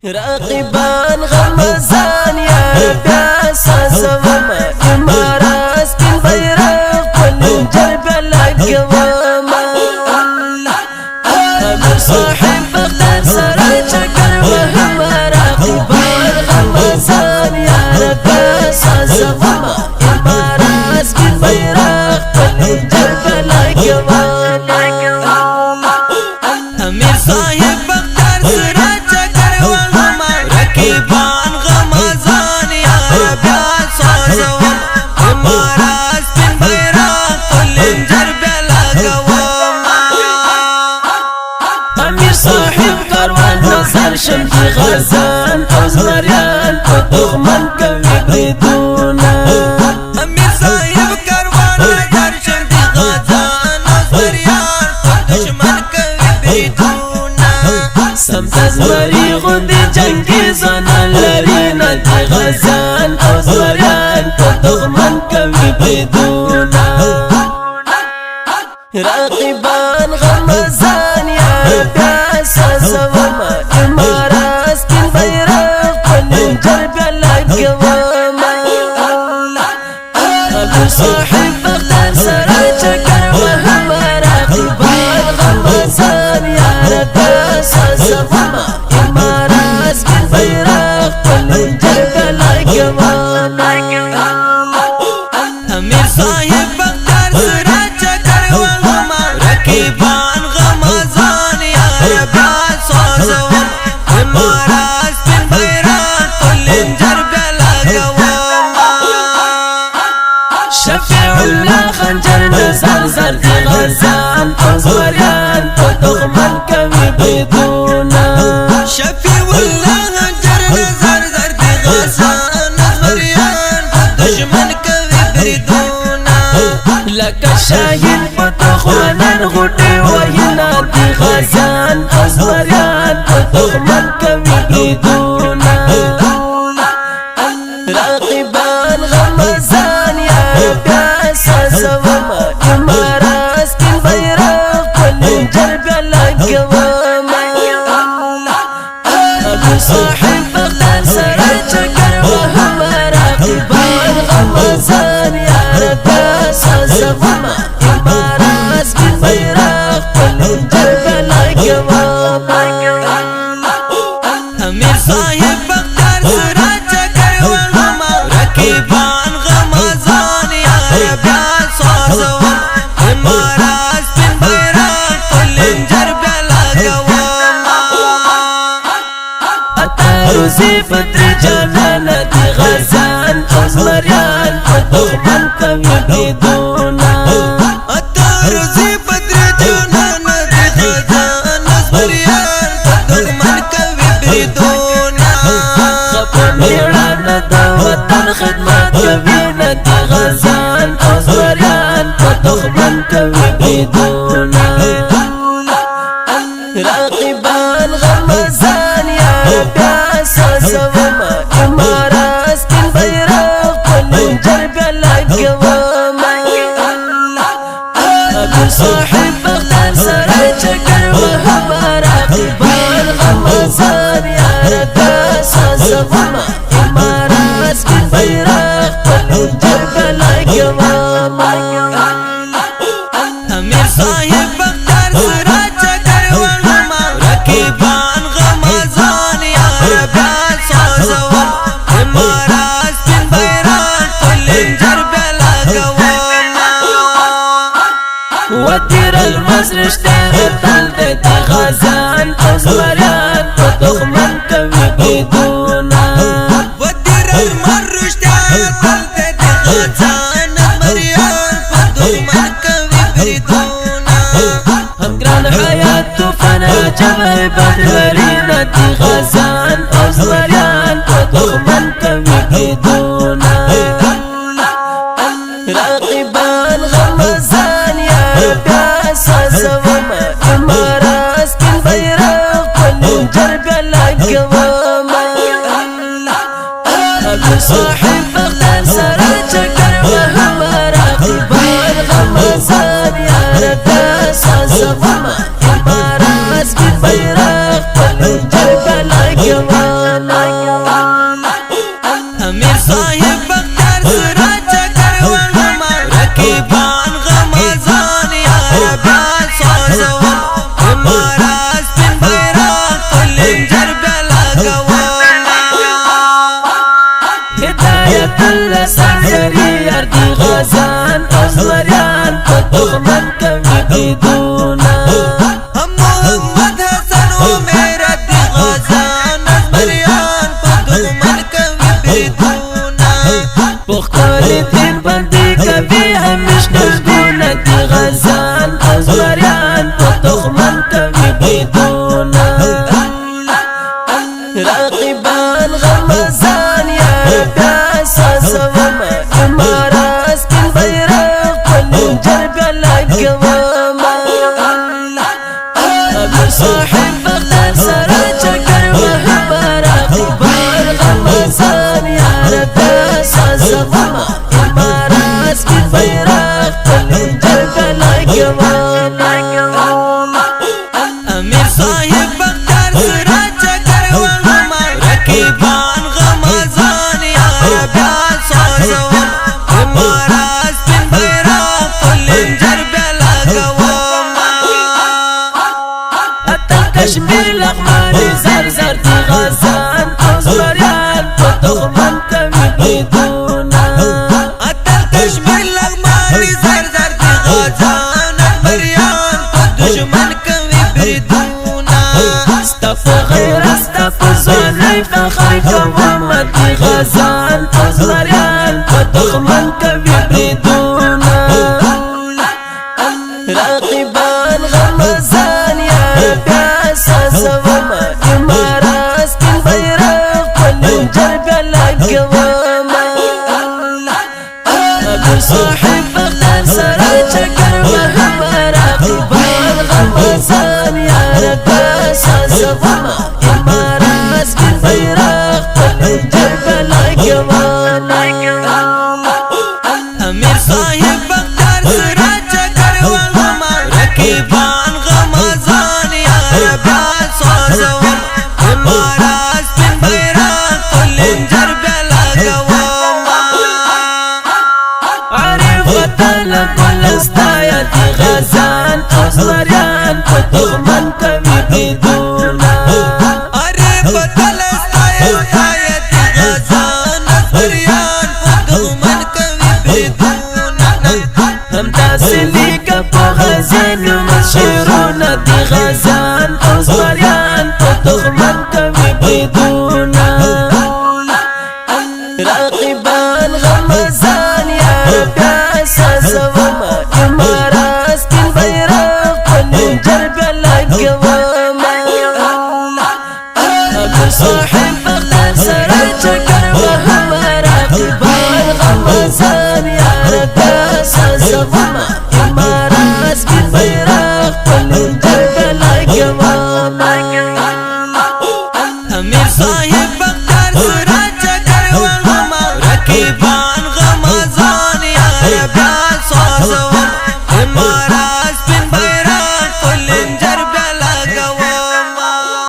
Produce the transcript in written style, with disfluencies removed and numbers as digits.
راقبان غمزان يا بياسا زمما إماراس بالبيرق والنجر بالقوامة أمير صاحب بغداد سراج شكر وهم راقبان غمزان يا بياسا زمما إماراس بالبيرق والنجر بالقوامة أمير صاحب بغداد سراج راقبان غمزان يا بياسا زمما إماراس بالبيرق والنجر بالقوامة أمير صاحب كروان نصر شمشي غزان فوز مريان ودغمن قوي بدونا أمير صاحب كروان نصر شمشي غزان فوز مريان ودغمن قوي بدونا سمتاز مري غندي جنگي زنا لرينا دي غزان فوز مريان ودغمن قوي بدونا راقبان غمزان يا بياسا زمما إماراس بالبيرق والنجر بالقوامة أمير صاحب بغداد سراج شكر وهم راقبان غمزان يا بياسا زمما إماراس بالبيرق والنجر بالقوامة أمير صاحب بغداد سراج شكر وهم راقبان غمزان يا بياسا زمما إماراس بالبيرق والنجر بالقوامة شفيع الله خنجر نزار زرد غزان فوز مريان ودغمن قوي بدونا شفيع الله خنجر نزار زرد غزان فوز مريان ودغمن قوي بدونا لك الشاهين فتخوانا غدي وينادي غزان فوز مريان ودغمن قوي بدونا راقبان غمزان يا بياسا زمما إماراس بالبيرق والنجر بالقوامة أمير صاحب بغداد سراج شكر وهم راقبان غمزان يا بياسا زمما إماراس بالبيرق والنجر بالقوامة أمير صاحب بغداد سراج شكر وهم راقبان غمزان يا بياسا زمما إماراس بالبيرق والنجر بالقوامة التاروزي فتر جنانة غزان فوز مريان ودغمن قوي بدونا التاروزي فتر جنانة غزان فوز مريان ودغمن قوي بدونا خبر ميرانا دوتن خدمات قوينة غزان فوز مريان ودغمن قوي بدونا راقبان غمزان يا بياسا زمما إماراس بالبيرق والنجر بالقوامة أمير صاحب بغداد سراج شكر وهم راقبان غمزان يا بياسا زمما إماراس بالبيرق والنجر بالقوامة أمير صاحب بغداد سراج شكر وهم راقبان غمزان يا بياسا زمما إماراس بالبيرق والنجر بالقوامة ودير المصر اشتري طلبت غزان فوز مريان ودغمن قوي بدونا ودير المصر اشتري طلبت غزان مريان ودغمن قوي بدونا أمقران حياته فانا جمع بدرينة غزان فوز مريان ودغمن قوي بدونا راقبان غمزان يا بياسا زمما إماراس بالبيرق والنجر بالقوامة أمير صاحب بغداد سراج شكر وهم راقبان غمزان يا بياسا زمما إماراس بالبيرق والنجر بالقوامة راقبان غمزان يا رب اساسوما امارة سپین بیرق والانجر بلا قواما ابو صاحب بغداد سرا چکر وهبا راقبان غمزان يا رب اساسوما امارة سپین بیرق والانجر بلا قواما امیر صاحب بغداد سرا چکر وهما رقیبان غمزان یا رب اساسوما امارة سپین بیرق والانجر بلا قواما کشمیر لغمانی زر زر دی غازان او زبریان پا دغمن کمی بریدونا اتل کشمیر لغمانی زر زر دی غازان بریان پا دشمن کمی بریدونا استفو غیر استفو زوانی فخر کوامت دی غازان او زبریان پا دغمن کمی بریدونا راقبان غمزان یا رب اساسوما امارة سپین بیرق والانجر بلا قواما ابو صاحب بغداد سرا چکر وهبا راقبان غمزان یا رب اساسوما امارة سپین بیرق والانجر بلا قواما امیر صاحب بغداد سرا چکر وهما رقیبان غمزان یا رب اساسوما امارة سپین بیرق والانجر بلا قواما عارف وطن گلستا دی غازان او زبریان پا دغمن کمی بریدونا اره بدل استایت غزان بریان دغمن کوي بریدونا هم داسې لیکه په غازیانو مشهورونه دی غازان او زبریان پا دغمن کمی بریدونا راقبان غمزان یا رب اساسوما امارة سپین بیرق والانجر بلا قواما ابو صاحب بغداد سرا چکر وهبا راقبان غمزان یا رب اساسوما امارة سپین بیرق والانجر بلا قواما امیر صاحب بغداد سرا چکر وهما رقیبان